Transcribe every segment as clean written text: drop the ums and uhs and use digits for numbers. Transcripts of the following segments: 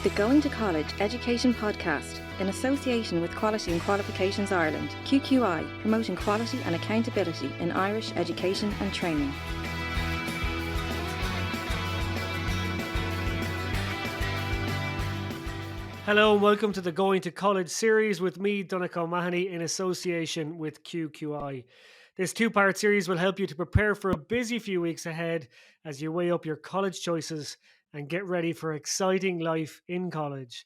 The Going to College Education Podcast, in association with Quality and Qualifications Ireland, QQI, promoting quality and accountability in Irish education and training. Hello and welcome to the Going to College series with me, Donnchadh O'Mahony, in association with QQI. This two-part series will help you to prepare for a busy few weeks ahead as you weigh up your college choices and get ready for exciting life in college.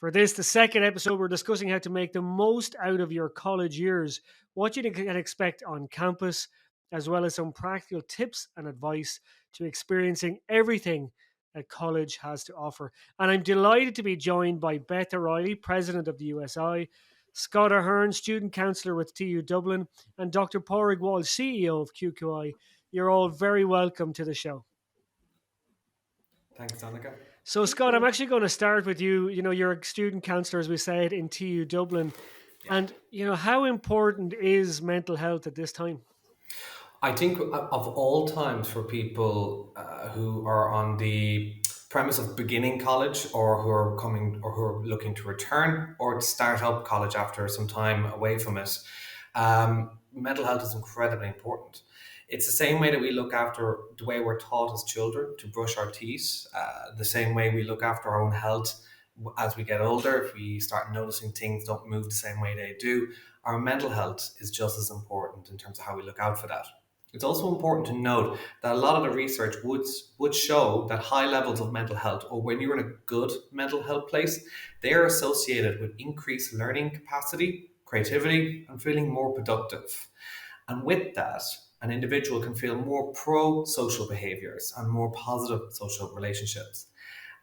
For this, the second episode, we're discussing how to make the most out of your college years, what you can expect on campus, as well as some practical tips and advice to experiencing everything that college has to offer. And I'm delighted to be joined by Beth O'Reilly, President of the USI, Scott Ahearn, Student Counsellor with TU Dublin, and Dr. Pádraig Walsh, CEO of QQI. You're all very welcome to the show. Thanks, Donnchadh. So, Scott, I'm actually going to start with you. You know, you're a student counsellor, as we said, in TU Dublin. Yeah. And, you know, how important is mental health at this time? I think of all times for people who are on the premise of beginning college or who are coming or who are looking to return or to start up college after some time away from it, mental health is incredibly important. It's the same way that we look after the way we're taught as children to brush our teeth, the same way we look after our own health as we get older. If we start noticing things don't move the same way they do, our mental health is just as important in terms of how we look out for that. It's also important to note that a lot of the research would show that high levels of mental health, or when you're in a good mental health place, they are associated with increased learning capacity, creativity, and feeling more productive. And with that, an individual can feel more pro-social behaviors and more positive social relationships.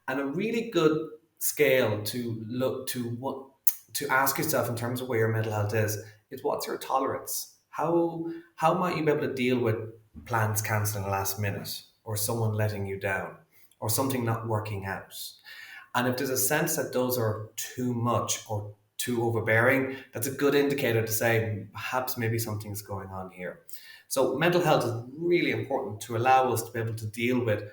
And a really good scale to look to ask yourself in terms of where your mental health is what's your tolerance? How might you be able to deal with plans cancelling last minute, or someone letting you down, or something not working out? And if there's a sense that those are too much or too overbearing, that's a good indicator to say perhaps maybe something's going on here. So mental health is really important to allow us to be able to deal with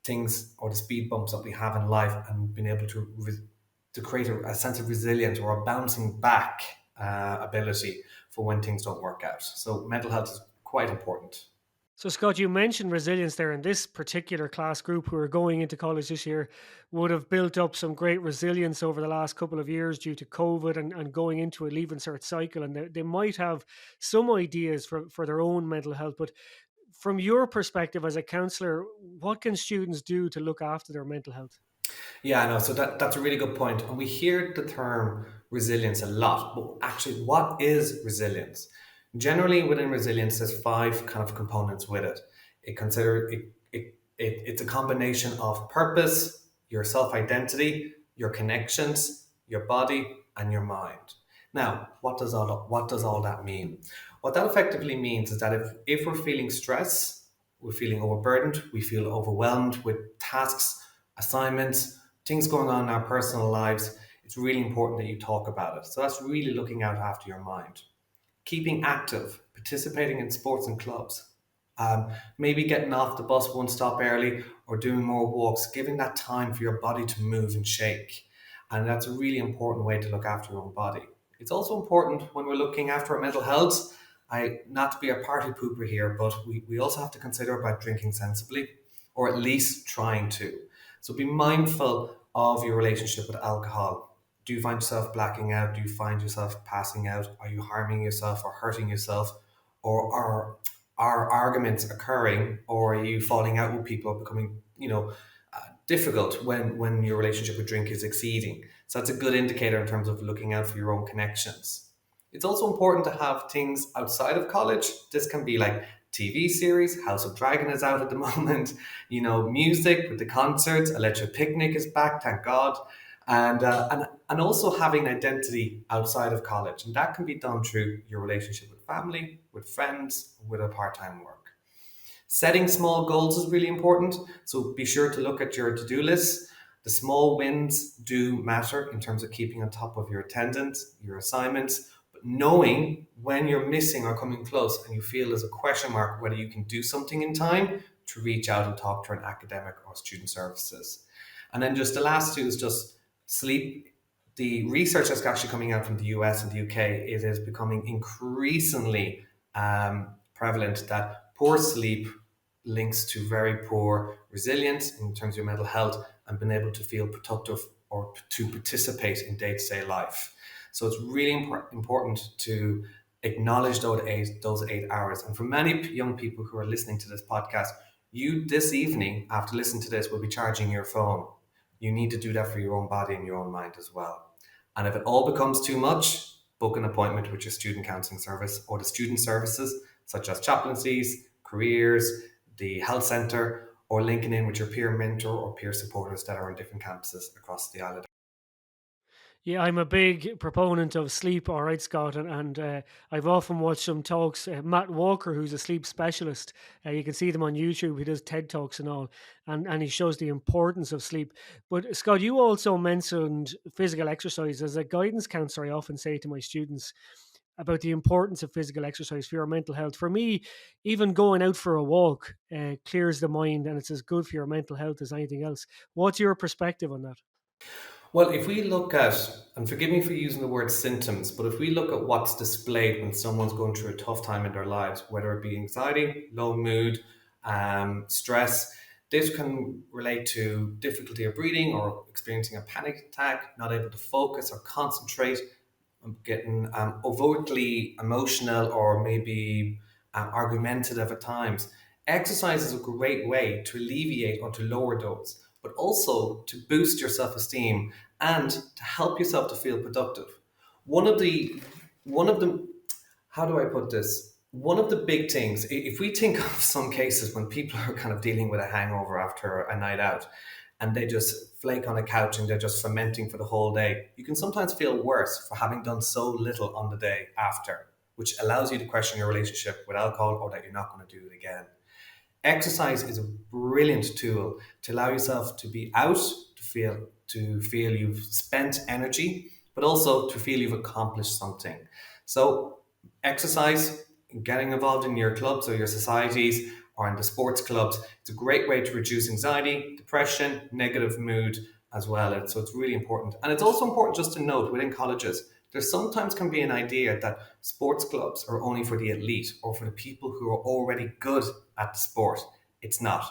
things or the speed bumps that we have in life, and being able to create a sense of resilience or a bouncing back ability for when things don't work out. So mental health is quite important. So, Scott, you mentioned resilience there, and this particular class group who are going into college this year would have built up some great resilience over the last couple of years due to COVID and going into a leave and cert cycle. And they might have some ideas for their own mental health. But from your perspective as a counsellor, what can students do to look after their mental health? Yeah, I know. So that's a really good point. And we hear the term resilience a lot. But actually, what is resilience? Generally, within resilience, there's 5 kind of components with it. It's a combination of purpose, your self-identity, your connections, your body, and your mind. Now, what does all that mean? What that effectively means is that if we're feeling stress, we're feeling overburdened, we feel overwhelmed with tasks, assignments, things going on in our personal lives, it's really important that you talk about it. So that's really looking out after your mind. Keeping active, participating in sports and clubs, maybe getting off the bus one stop early or doing more walks, giving that time for your body to move and shake. And that's a really important way to look after your own body. It's also important when we're looking after our mental health, not to be a party pooper here, but we also have to consider about drinking sensibly, or at least trying to. So be mindful of your relationship with alcohol. Do you find yourself blacking out? Do you find yourself passing out? Are you harming yourself or hurting yourself? Or are arguments occurring, or are you falling out with people, becoming, difficult when your relationship with drink is exceeding? So that's a good indicator in terms of looking out for your own connections. It's also important to have things outside of college. This can be like TV series. House of Dragon is out at the moment. Music with the concerts. Electric Picnic is back, thank God. And also having identity outside of college. And that can be done through your relationship with family, with friends, with a part-time work. Setting small goals is really important. So be sure to look at your to-do list. The small wins do matter in terms of keeping on top of your attendance, your assignments, but knowing when you're missing or coming close and you feel there's a question mark whether you can do something in time, to reach out and talk to an academic or student services. And then just the last two is just sleep. The research that's actually coming out from the US and the UK, it is becoming increasingly prevalent that poor sleep links to very poor resilience in terms of your mental health and being able to feel productive or to participate in day-to-day life. So it's really important to acknowledge those 8 hours. And for many young people who are listening to this podcast, you this evening, after listening to this, will be charging your phone. You need to do that for your own body and your own mind as well. And if it all becomes too much, book an appointment with your student counselling service or the student services such as chaplaincies, careers, the health centre, or linking in with your peer mentor or peer supporters that are on different campuses across the island. Yeah, I'm a big proponent of sleep, all right, Scott, and I've often watched some talks. Matt Walker, who's a sleep specialist, you can see them on YouTube. He does TED Talks and all, and he shows the importance of sleep. But Scott, you also mentioned physical exercise. As a guidance counselor, I often say to my students about the importance of physical exercise for your mental health. For me, even going out for a walk clears the mind, and it's as good for your mental health as anything else. What's your perspective on that? Well, if we look at, and forgive me for using the word symptoms, but if we look at what's displayed when someone's going through a tough time in their lives, whether it be anxiety, low mood, stress, this can relate to difficulty of breathing or experiencing a panic attack, not able to focus or concentrate, getting overtly emotional or maybe argumentative at times. Exercise is a great way to alleviate or to lower those, but also to boost your self-esteem and to help yourself to feel productive. One of the how do I put this? One of the big things, if we think of some cases when people are kind of dealing with a hangover after a night out and they just flake on a couch and they're just fermenting for the whole day, you can sometimes feel worse for having done so little on the day after, which allows you to question your relationship with alcohol or that you're not going to do it again. Exercise is a brilliant tool to allow yourself to be out, to feel you've spent energy, but also to feel you've accomplished something. So exercise, getting involved in your clubs or your societies or in the sports clubs, it's a great way to reduce anxiety, depression, negative mood as well. So it's really important. And it's also important just to note within colleges, there sometimes can be an idea that sports clubs are only for the elite or for the people who are already good at the sport. It's not.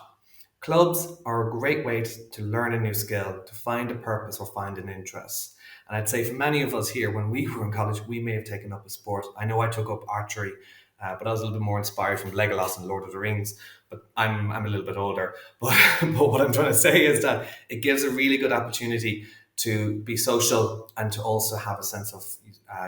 Clubs are a great way to learn a new skill, to find a purpose or find an interest. And I'd say for many of us here, when we were in college, we may have taken up a sport. I know I took up archery, but I was a little bit more inspired from Legolas and Lord of the Rings. But I'm a little bit older. But what I'm trying to say is that it gives a really good opportunity to be social and to also have a sense of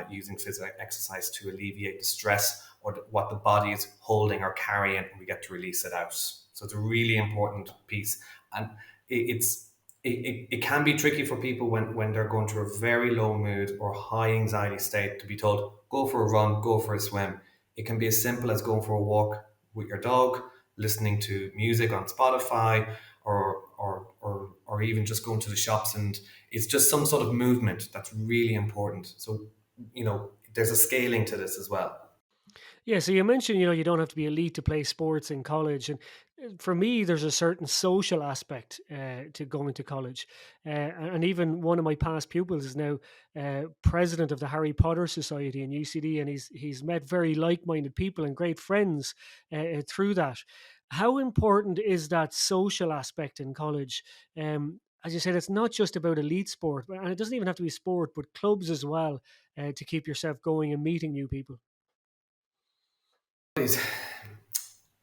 using physical exercise to alleviate the stress or what the body is holding or carrying, and we get to release it out. So it's a really important piece. And it can be tricky for people when they're going through a very low mood or high anxiety state to be told, go for a run, go for a swim. It can be as simple as going for a walk with your dog, listening to music on Spotify, or even just going to the shops, and it's just some sort of movement that's really important. So, there's a scaling to this as well. Yeah, so you mentioned, you don't have to be elite to play sports in college. And for me, there's a certain social aspect to going to college. And even one of my past pupils is now president of the Harry Potter Society in UCD, and he's met very like-minded people and great friends through that. How important is that social aspect in college? As you said, it's not just about elite sport, and it doesn't even have to be sport, but clubs as well, to keep yourself going and meeting new people. These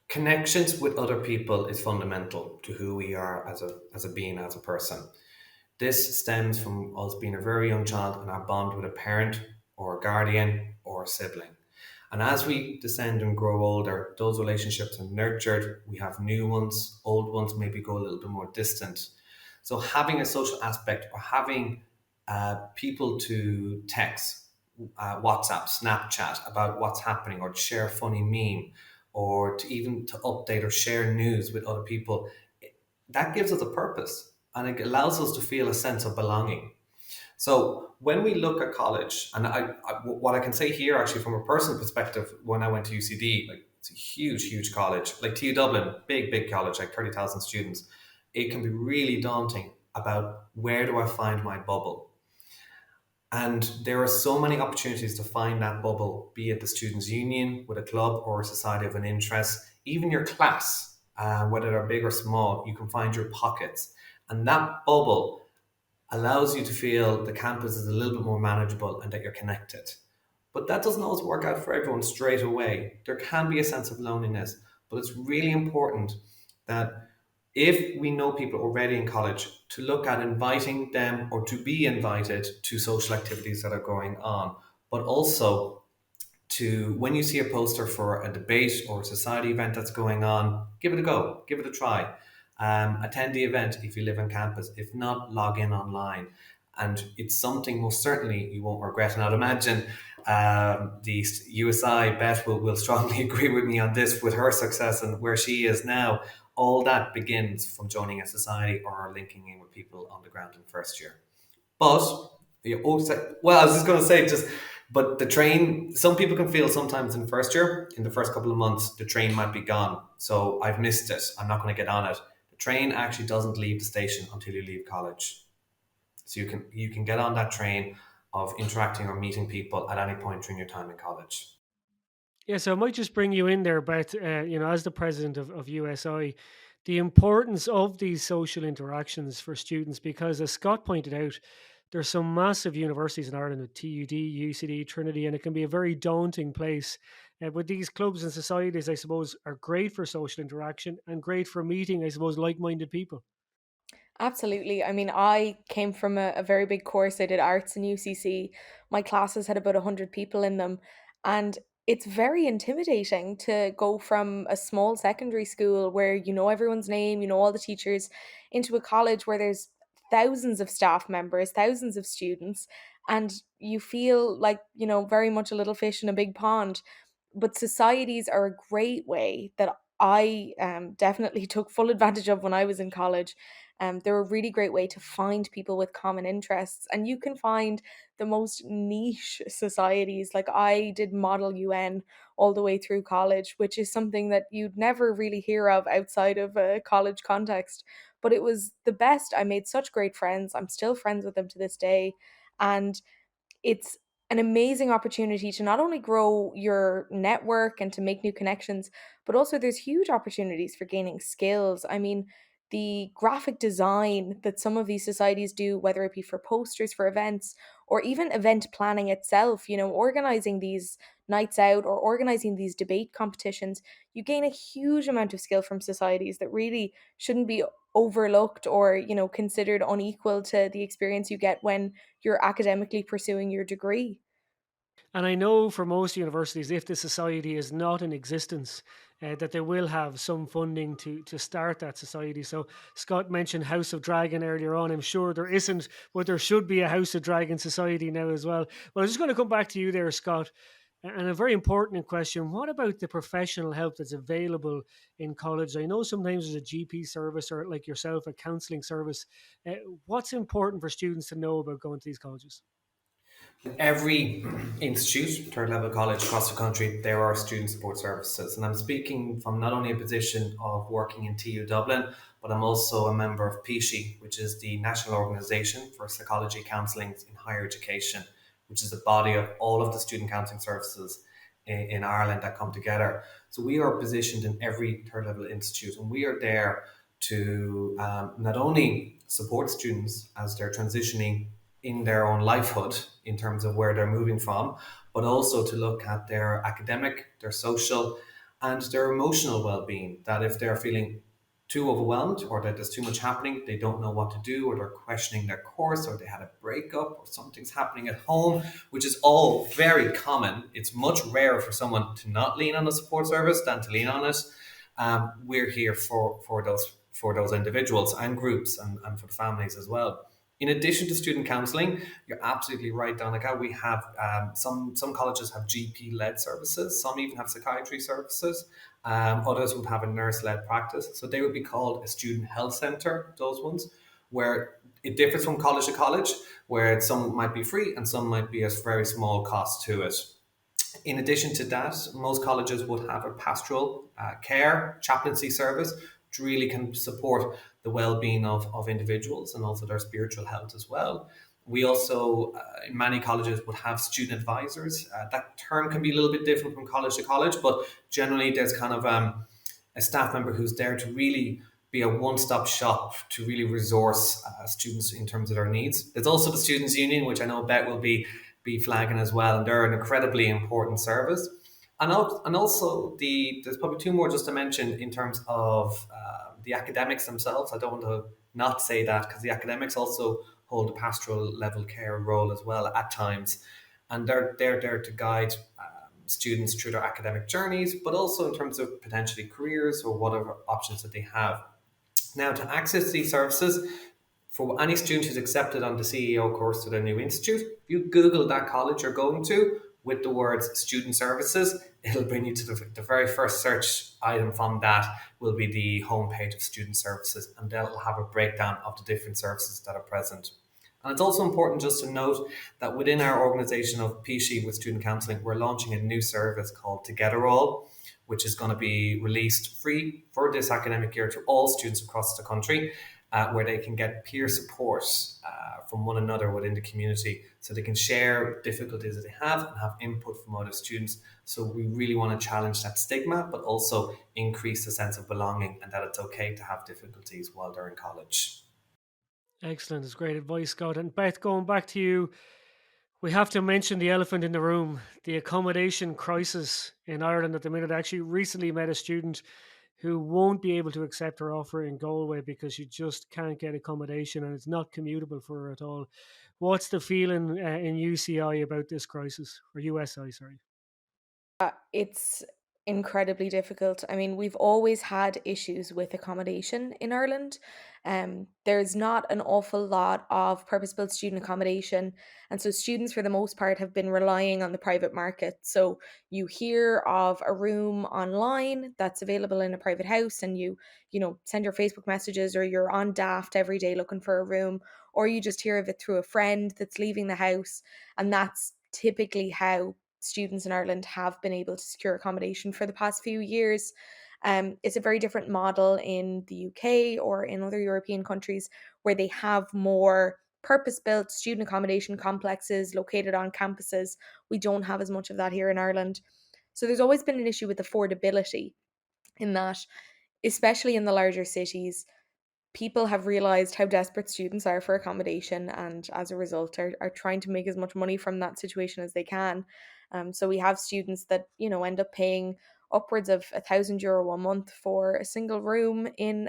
connections with other people is fundamental to who we are as a being, as a person. This stems from us being a very young child and our bond with a parent or a guardian or a sibling. And as we descend and grow older, those relationships are nurtured. We have new ones, old ones maybe go a little bit more distant. So having a social aspect or having people to text, WhatsApp, Snapchat about what's happening, or to share a funny meme, or to even to update or share news with other people, that gives us a purpose and it allows us to feel a sense of belonging. So when we look at college, and what I can say here actually from a personal perspective, when I went to UCD, like it's a huge college, like TU Dublin, big college, like 30,000 students. It can be really daunting about where do I find my bubble. And there are so many opportunities to find that bubble, be it the students' union with a club or a society of an interest, even your class, whether they're big or small, you can find your pockets. And that bubble allows you to feel the campus is a little bit more manageable and that you're connected. But that doesn't always work out for everyone straight away. There can be a sense of loneliness, but it's really important that if we know people already in college, to look at inviting them or to be invited to social activities that are going on, but also to, when you see a poster for a debate or a society event that's going on, give it a go, give it a try. Attend the event if you live on campus. If not, log in online. And it's something most certainly you won't regret. And I'd imagine the USI, Beth, will strongly agree with me on this with her success and where she is now. All that begins from joining a society or linking in with people on the ground in first year. But I was just going to say, but the train, some people can feel sometimes in first year, in the first couple of months, the train might be gone. So I've missed it. I'm not going to get on it. The train actually doesn't leave the station until you leave college. So you can get on that train of interacting or meeting people at any point during your time in college. Yeah, so I might just bring you in there, Beth, as the president of USI, the importance of these social interactions for students, because as Scott pointed out, there's some massive universities in Ireland with TUD, UCD, Trinity, and it can be a very daunting place. But these clubs and societies, I suppose, are great for social interaction and great for meeting, I suppose, like-minded people. Absolutely. I mean, I came from a very big course. I did arts in UCC. My classes had about 100 people in them. And it's very intimidating to go from a small secondary school where you know everyone's name, you know all the teachers, into a college where there's thousands of staff members, thousands of students, and you feel like, very much a little fish in a big pond. But societies are a great way that I definitely took full advantage of when I was in college. They're a really great way to find people with common interests, and you can find the most niche societies. Like I did Model UN all the way through college, which is something that you'd never really hear of outside of a college context. But it was the best. I made such great friends. I'm still friends with them to this day. And it's an amazing opportunity to not only grow your network and to make new connections, but also there's huge opportunities for gaining skills. I mean, the graphic design that some of these societies do, whether it be for posters for events or even event planning itself, organizing these nights out or organizing these debate competitions, you gain a huge amount of skill from societies that really shouldn't be overlooked or, considered unequal to the experience you get when you're academically pursuing your degree. And I know for most universities, if the society is not in existence, that they will have some funding to start that society. So Scott mentioned House of Dragon earlier on. I'm sure there isn't, but there should be a House of Dragon society now as well. Well, I'm just going to come back to you there, Scott. And a very important question: what about the professional help that's available in college? I know sometimes there's a GP service or, like yourself, a counselling service. What's important for students to know about going to these colleges? Every institute, third level college across the country, there are student support services. And I'm speaking from not only a position of working in TU Dublin, but I'm also a member of PSHE, which is the National Organisation for Psychology Counselling in Higher Education, which is the body of all of the student counselling services in Ireland that come together. So we are positioned in every third level institute, and we are there to not only support students as they're transitioning in their own lifehood in terms of where they're moving from, but also to look at their academic, their social, and their emotional well-being. That if they're feeling too overwhelmed or that there's too much happening, they don't know what to do, or they're questioning their course, or they had a breakup, or something's happening at home, which is all very common. It's much rarer for someone to not lean on a support service than to lean on it. We're here for those individuals and groups and for the families as well. In addition to student counselling, you're absolutely right, Donnchadh. We have some colleges have GP-led services. Some even have psychiatry services. Others would have a nurse-led practice. So they would be called a student health centre, those ones, where it differs from college to college, where some might be free and some might be a very small cost to it. In addition to that, most colleges would have a pastoral care chaplaincy service really can support the well-being of individuals and also their spiritual health as well. We also, in many colleges, would have student advisors. That term can be a little bit different from college to college, but generally there's kind of a staff member who's there to really be a one-stop shop to really resource students in terms of their needs. There's also the Students' Union, which I know Beth will be flagging as well, and they're an incredibly important service. And also there's probably two more just to mention in terms of the academics themselves. I don't want to not say that, because the academics also hold a pastoral level care role as well at times, and they're there to guide students through their academic journeys, but also in terms of potentially careers or whatever options that they have. Now, to access these services, for any student who's accepted on the CEO course to their new institute, if you Google that college you're going to with the words student services, it'll bring you to the very first search item from that will be the homepage of student services, and they'll have a breakdown of the different services that are present. And it's also important just to note that within our organisation of PSHE with student counselling, we're launching a new service called Together All, which is going to be released free for this academic year to all students across the country, where they can get peer support from one another within the community, so they can share difficulties that they have and have input from other students. So we really want to challenge that stigma, but also increase the sense of belonging and that it's okay to have difficulties while they're in college. Excellent. It's great advice, Scott. And Beth, going back to you, we have to mention the elephant in the room, the accommodation crisis in Ireland at the minute. I actually recently met a student who won't be able to accept her offer in Galway because she just can't get accommodation and it's not commutable for her at all. What's the feeling in UCI about this crisis, or USI, sorry? It's incredibly difficult. I mean, we've always had issues with accommodation in Ireland. There's not an awful lot of purpose-built student accommodation, and so students, for the most part, have been relying on the private market. So you hear of a room online that's available in a private house, and you send your Facebook messages, or you're on Daft every day looking for a room, or you just hear of it through a friend that's leaving the house, and that's typically how students in Ireland have been able to secure accommodation for the past few years. It's a very different model in the UK or in other European countries, where they have more purpose-built student accommodation complexes located on campuses. We don't have as much of that here in Ireland. So there's always been an issue with affordability, in that, especially in the larger cities, people have realized how desperate students are for accommodation, and as a result are trying to make as much money from that situation as they can. So we have students that end up paying upwards of €1,000 a month for a single room in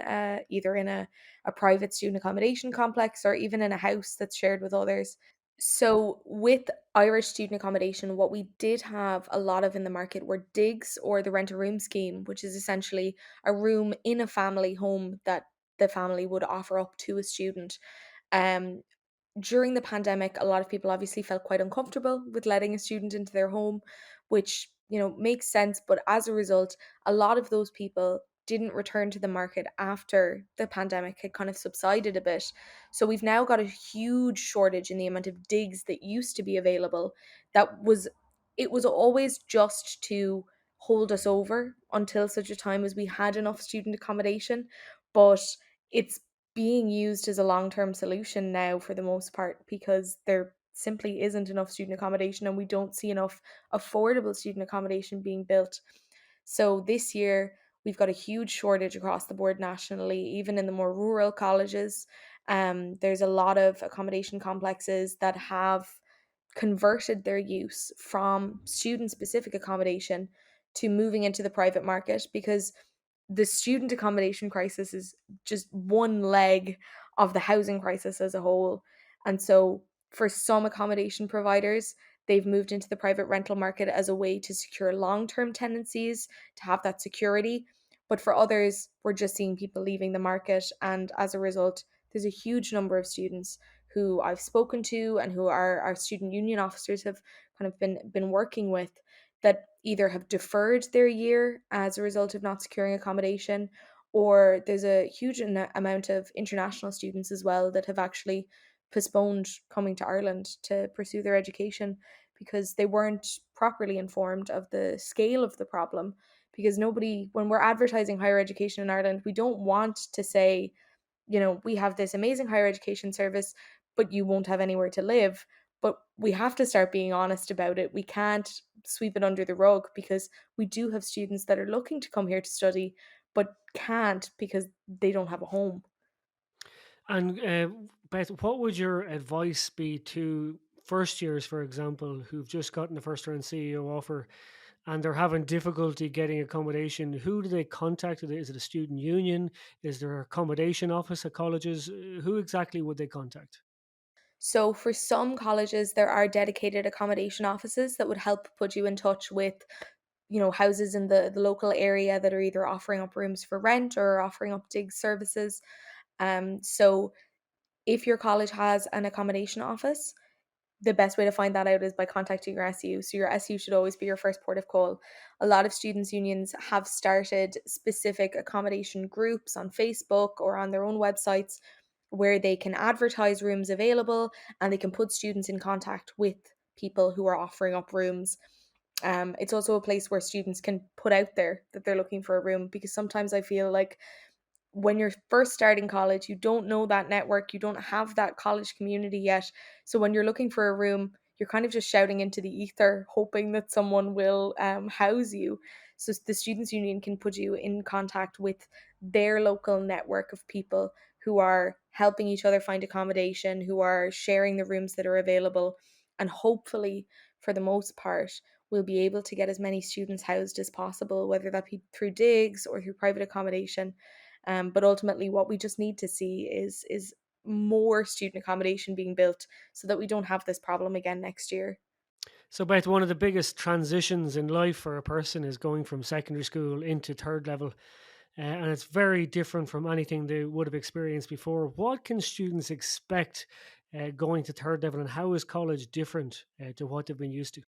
either in a private student accommodation complex, or even in a house that's shared with others. So with Irish student accommodation, what we did have a lot of in the market were digs, or the rent a room scheme, which is essentially a room in a family home that the family would offer up to a student. Um, During the pandemic, a lot of people obviously felt quite uncomfortable with letting a student into their home, which, makes sense. But as a result, a lot of those people didn't return to the market after the pandemic had kind of subsided a bit. So we've now got a huge shortage in the amount of digs that used to be available. It was always just to hold us over until such a time as we had enough student accommodation. But it's being used as a long-term solution now for the most part, because there simply isn't enough student accommodation, and we don't see enough affordable student accommodation being built. So this year we've got a huge shortage across the board nationally, even in the more rural colleges. There's a lot of accommodation complexes that have converted their use from student specific accommodation to moving into the private market, because the student accommodation crisis is just one leg of the housing crisis as a whole. And so for some accommodation providers, they've moved into the private rental market as a way to secure long-term tenancies, to have that security. But for others, we're just seeing people leaving the market. And as a result, there's a huge number of students who I've spoken to, and who our student union officers have kind of been working with, that either have deferred their year as a result of not securing accommodation, or there's a huge amount of international students as well that have actually postponed coming to Ireland to pursue their education, because they weren't properly informed of the scale of the problem, because nobody, when we're advertising higher education in Ireland, we don't want to say, we have this amazing higher education service, but you won't have anywhere to live. But we have to start being honest about it. We can't sweep it under the rug, because we do have students that are looking to come here to study, but can't because they don't have a home. And Beth, what would your advice be to first years, for example, who've just gotten a first round CEO offer and they're having difficulty getting accommodation? Who do they contact? Is it a student union? Is there an accommodation office at colleges? Who exactly would they contact? So for some colleges, there are dedicated accommodation offices that would help put you in touch with, houses in the local area that are either offering up rooms for rent or offering up dig services. So if your college has an accommodation office, the best way to find that out is by contacting your SU. So your SU should always be your first port of call. A lot of students' unions have started specific accommodation groups on Facebook or on their own websites where they can advertise rooms available, and they can put students in contact with people who are offering up rooms. It's also a place where students can put out there that they're looking for a room, because sometimes I feel like when you're first starting college, you don't know that network, you don't have that college community yet. So when you're looking for a room, you're kind of just shouting into the ether, hoping that someone will house you. So the Students' Union can put you in contact with their local network of people who are helping each other find accommodation, who are sharing the rooms that are available. And hopefully, for the most part, we'll be able to get as many students housed as possible, whether that be through digs or through private accommodation. But ultimately, what we just need to see is more student accommodation being built so that we don't have this problem again next year. So, Beth, one of the biggest transitions in life for a person is going from secondary school into third level. And it's very different from anything they would have experienced before. What can students expect going to third level, and how is college different to what they've been used to?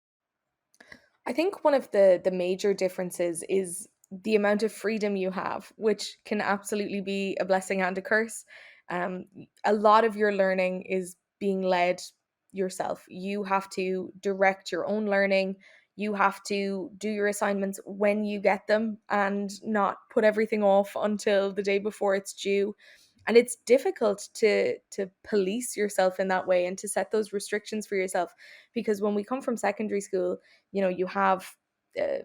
I think one of the major differences is the amount of freedom you have, which can absolutely be a blessing and a curse. Um, a lot of your learning is being led yourself. You have to direct your own learning. You have to do your assignments when you get them and not put everything off until the day before it's due. And it's difficult to police yourself in that way and to set those restrictions for yourself, because when we come from secondary school, you have uh,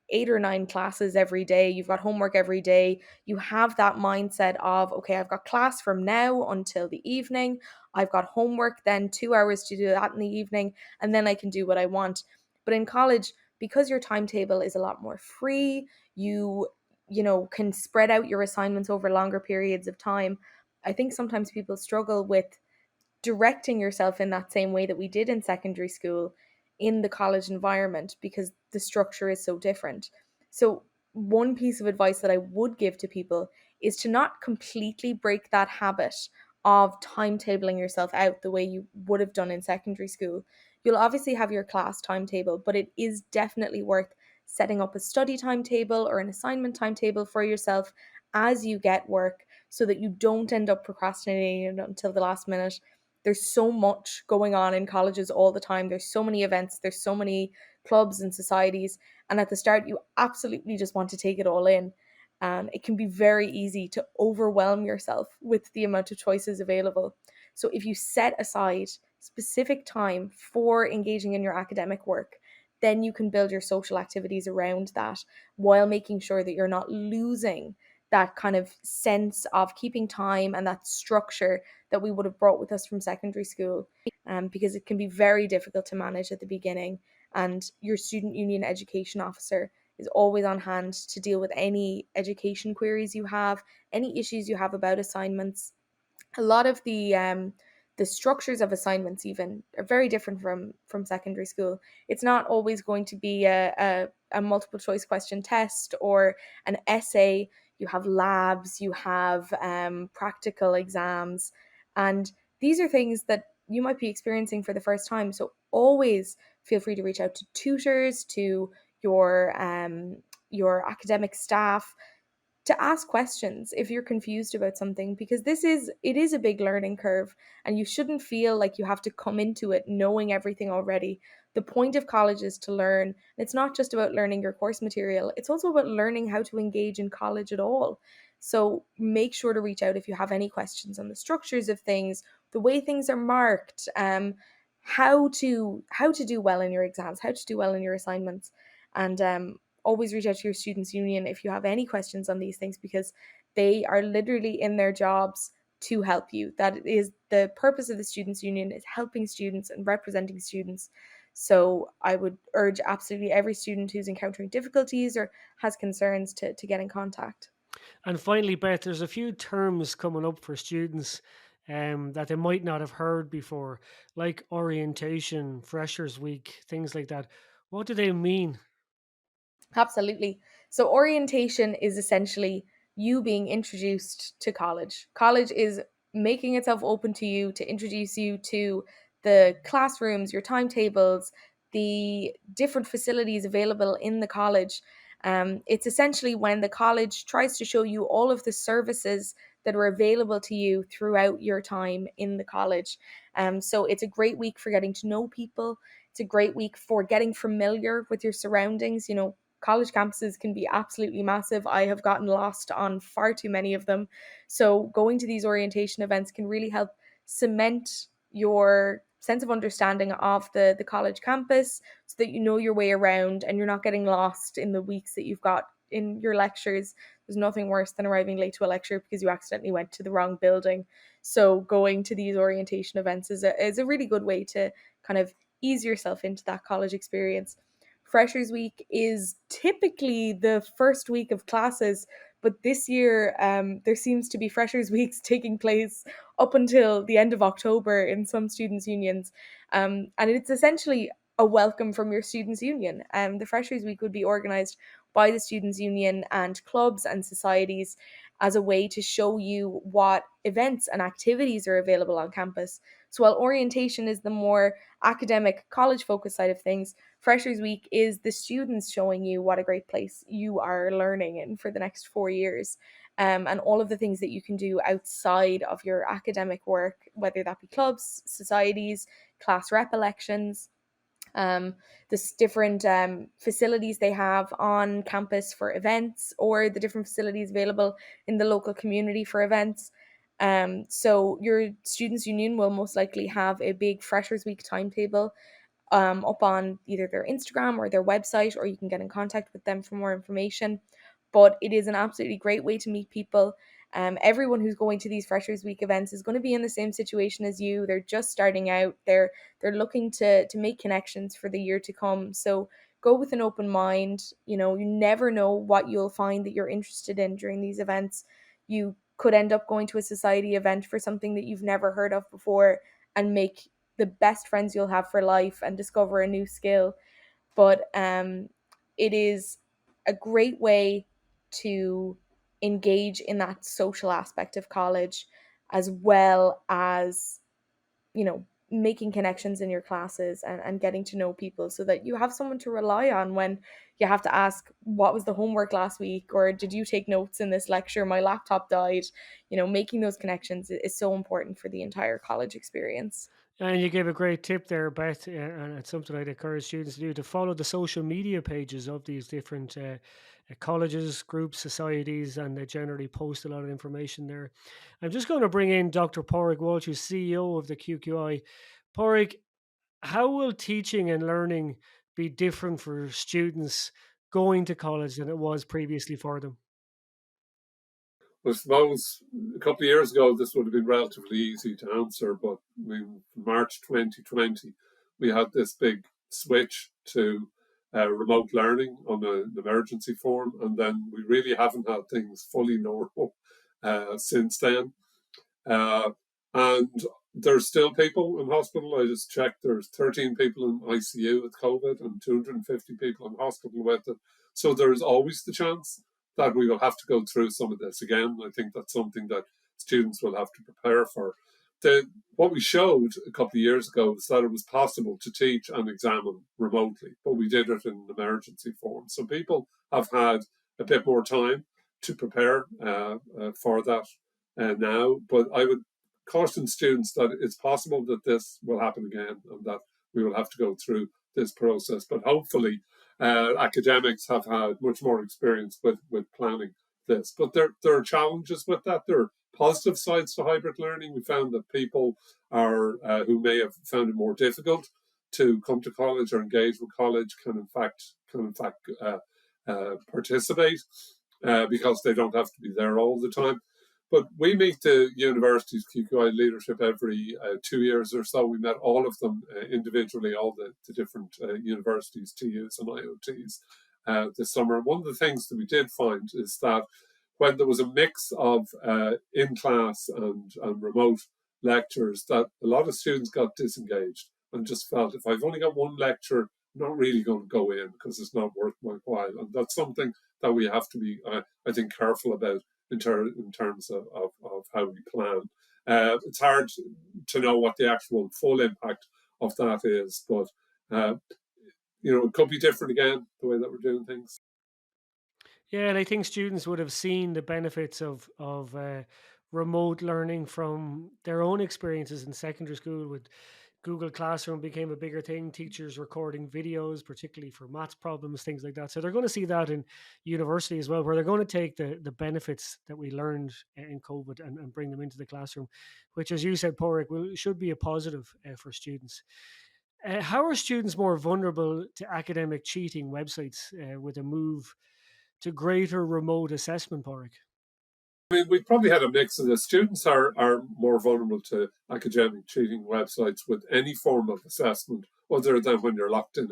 8 or 9 classes every day, you've got homework every day, you have that mindset of, okay, I've got class from now until the evening, I've got homework then 2 hours to do that in the evening, and then I can do what I want. But in college, because your timetable is a lot more free, can spread out your assignments over longer periods of time. I think sometimes people struggle with directing yourself in that same way that we did in secondary school in the college environment, because the structure is so different. So, one piece of advice that I would give to people is to not completely break that habit of timetabling yourself out the way you would have done in secondary school. You'll obviously have your class timetable, but it is definitely worth setting up a study timetable or an assignment timetable for yourself as you get work, so that you don't end up procrastinating until the last minute. There's so much going on in colleges all the time. There's so many events, there's so many clubs and societies. And at the start, you absolutely just want to take it all in. And it can be very easy to overwhelm yourself with the amount of choices available. So if you set aside specific time for engaging in your academic work, then you can build your social activities around that, while making sure that you're not losing that kind of sense of keeping time and that structure that we would have brought with us from secondary school, because it can be very difficult to manage at the beginning. And your student union education officer is always on hand to deal with any education queries you have, any issues you have about assignments. A lot of the structures of assignments even are very different from secondary school. It's not always going to be a multiple choice question test or an essay. You have labs, you have practical exams, and these are things that you might be experiencing for the first time. So always feel free to reach out to tutors, to your academic staff. to ask questions if you're confused about something, because it is a big learning curve, and you shouldn't feel like you have to come into it knowing everything already. The point of college is to learn. It's not just about learning your course material, it's also about learning how to engage in college at all. So make sure to reach out if you have any questions on the structures of things, the way things are marked, how to do well in your exams, how to do well in your assignments, and always reach out to your students union if you have any questions on these things, because they are literally in their jobs to help you. That is the purpose of the students union, is helping students and representing students. So I would urge absolutely every student who's encountering difficulties or has concerns to get in contact. And finally, Beth, there's a few terms coming up for students that they might not have heard before, like orientation, freshers week, things like that. What do they mean? Absolutely. So, orientation is essentially you being introduced to college. College is making itself open to you to introduce you to the classrooms, your timetables, the different facilities available in the college. It's essentially when the college tries to show you all of the services that are available to you throughout your time in the college. So, it's a great week for getting to know people. It's a great week for getting familiar with your surroundings. College campuses can be absolutely massive. I have gotten lost on far too many of them. So going to these orientation events can really help cement your sense of understanding of the college campus, so that you know your way around and you're not getting lost in the weeks that you've got in your lectures. There's nothing worse than arriving late to a lecture because you accidentally went to the wrong building. So going to these orientation events is a really good way to kind of ease yourself into that college experience. Freshers Week is typically the first week of classes, but this year there seems to be Freshers Weeks taking place up until the end of October in some students' unions. And it's essentially a welcome from your students' union. The Freshers Week would be organised by the students' union and clubs and societies as a way to show you what events and activities are available on campus. So while orientation is the more academic, college focused side of things, Freshers Week is the students showing you what a great place you are learning in for the next 4 years. And all of the things that you can do outside of your academic work, whether that be clubs, societies, class rep elections, the different facilities they have on campus for events, or the different facilities available in the local community for events. So your students union will most likely have a big Freshers Week timetable up on either their Instagram or their website, or you can get in contact with them for more information. But it is an absolutely great way to meet people. Everyone who's going to these Freshers Week events is going to be in the same situation as you. They're just starting out. They're looking to make connections for the year to come. So go with an open mind. You never know what you'll find that you're interested in during these events. You could end up going to a society event for something that you've never heard of before and make the best friends you'll have for life and discover a new skill. But it is a great way to engage in that social aspect of college, as well as making connections in your classes, and getting to know people, so that you have someone to rely on when you have to ask, what was the homework last week, or did you take notes in this lecture, my laptop died. Making those connections is so important for the entire college experience. And you gave a great tip there, Beth, and it's something I'd encourage students to do, to follow the social media pages of these different colleges, groups, societies, and they generally post a lot of information there. I'm just going to bring in Dr. Pádraig Walsh, who's CEO of the QQI. Pádraig, how will teaching and learning be different for students going to college than it was previously for them? I suppose a couple of years ago, this would have been relatively easy to answer, but March 2020, we had this big switch to remote learning on an emergency form, and then we really haven't had things fully normal since then. And there's still people in hospital. I just checked, there's 13 people in ICU with COVID and 250 people in hospital with it. So there's always the chance that we will have to go through some of this again. I think that's something that students will have to prepare for. What we showed a couple of years ago is that it was possible to teach and examine remotely, but we did it in an emergency form. So people have had a bit more time to prepare for that now. But I would caution students that it's possible that this will happen again and that we will have to go through this process. But hopefully, academics have had much more experience with planning this. But there are challenges with that. There are positive sides to hybrid learning. We found that people are who may have found it more difficult to come to college or engage with college can in fact participate because they don't have to be there all the time. But we meet the university's QQI leadership every 2 years or so. We met all of them individually, all the different universities, TUs and IOTs this summer. One of the things that we did find is that when there was a mix of in-class and remote lectures, that a lot of students got disengaged and just felt, if I've only got one lecture, I'm not really going to go in because it's not worth my while. And that's something that we have to be, I think, careful about in terms of how we plan. It's hard to know what the actual full impact of that is, but it could be different again, the way that we're doing things. Yeah, and I think students would have seen the benefits of remote learning from their own experiences in secondary school. With Google Classroom became a bigger thing, teachers recording videos, particularly for maths problems, things like that. So they're going to see that in university as well, where they're going to take the benefits that we learned in COVID and bring them into the classroom, which, as you said, Porrick, should be a positive for students. How are students more vulnerable to academic cheating websites with a move to greater remote assessment, Porrick? I mean, we've probably had a mix of this. Students are more vulnerable to academic cheating websites with any form of assessment, other than when you're locked in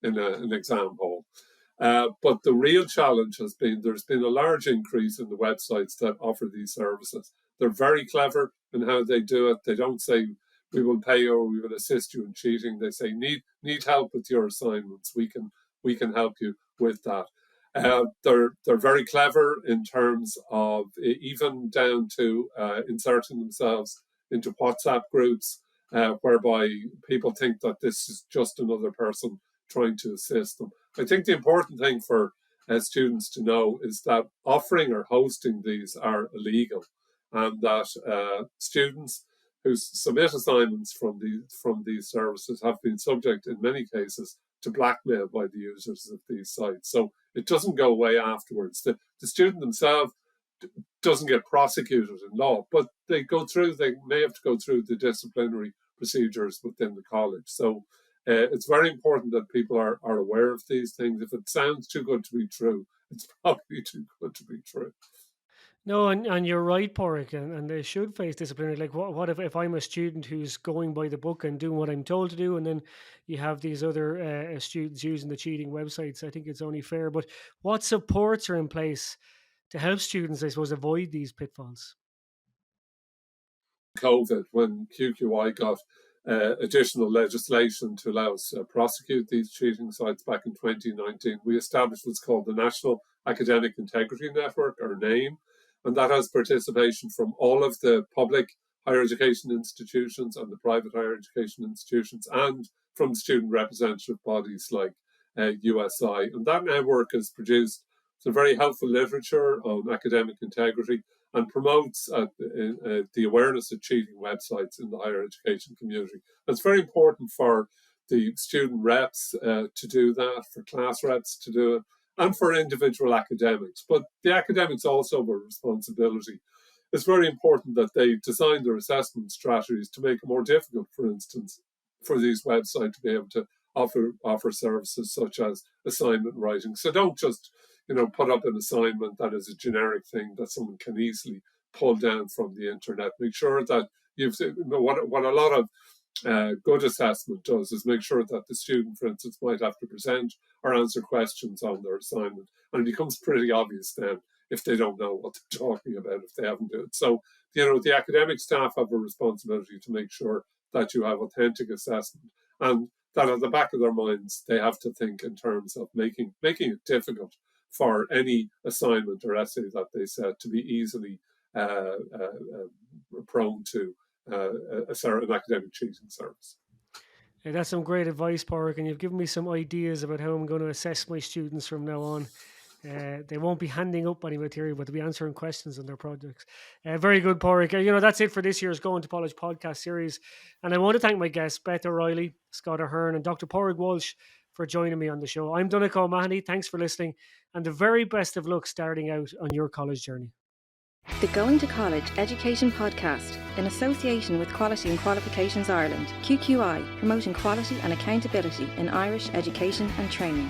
an exam hall. But the real challenge has been there's been a large increase in the websites that offer these services. They're very clever in how they do it. They don't say, we will pay you or we will assist you in cheating. They say, need help with your assignments. We can help you with that. They're very clever in terms of even down to inserting themselves into WhatsApp groups, whereby people think that this is just another person trying to assist them. I think the important thing for students to know is that offering or hosting these are illegal, and that students who submit assignments from these services have been subject, in many cases, to blackmail by the users of these sites. So it doesn't go away afterwards. The student themselves doesn't get prosecuted in law, but they may have to go through the disciplinary procedures within the college. So it's very important that people are aware of these things. If it sounds too good to be true, it's probably too good to be true. No, and you're right, Porrick, and they should face disciplinary. Like, what if I'm a student who's going by the book and doing what I'm told to do, and then you have these other students using the cheating websites? I think it's only fair. But what supports are in place to help students, I suppose, avoid these pitfalls? COVID, when QQI got additional legislation to allow us to prosecute these cheating sites back in 2019, we established what's called the National Academic Integrity Network, or NAME, and that has participation from all of the public higher education institutions and the private higher education institutions, and from student representative bodies like USI. And that network has produced some very helpful literature on academic integrity and promotes the awareness of cheating websites in the higher education community. And it's very important for the student reps to do that, for class reps to do it, and for individual academics. But the academics also have a responsibility. It's very important that they design their assessment strategies to make it more difficult, for instance, for these websites to be able to offer services such as assignment writing. So don't just put up an assignment that is a generic thing that someone can easily pull down from the internet. Make sure that what a lot of good assessment does is make sure that the student, for instance, might have to present or answer questions on their assignment. And it becomes pretty obvious then if they don't know what they're talking about, if they haven't done it. So, the academic staff have a responsibility to make sure that you have authentic assessment, and that at the back of their minds, they have to think in terms of making it difficult for any assignment or essay that they set to be easily prone to an academic cheating service. Yeah, that's some great advice, Porrick, and you've given me some ideas about how I'm going to assess my students from now on. They won't be handing up any material, but they'll be answering questions on their projects. Very good, Pádraig. That's it for this year's Going to College podcast series. And I want to thank my guests, Beth O'Reilly, Scott Ahearn, and Dr. Pádraig Walsh for joining me on the show. I'm Donnchadh O'Mahony. Thanks for listening, and the very best of luck starting out on your college journey. The Going to College Education Podcast, in association with Quality and Qualifications Ireland, QQI, promoting quality and accountability in Irish education and training.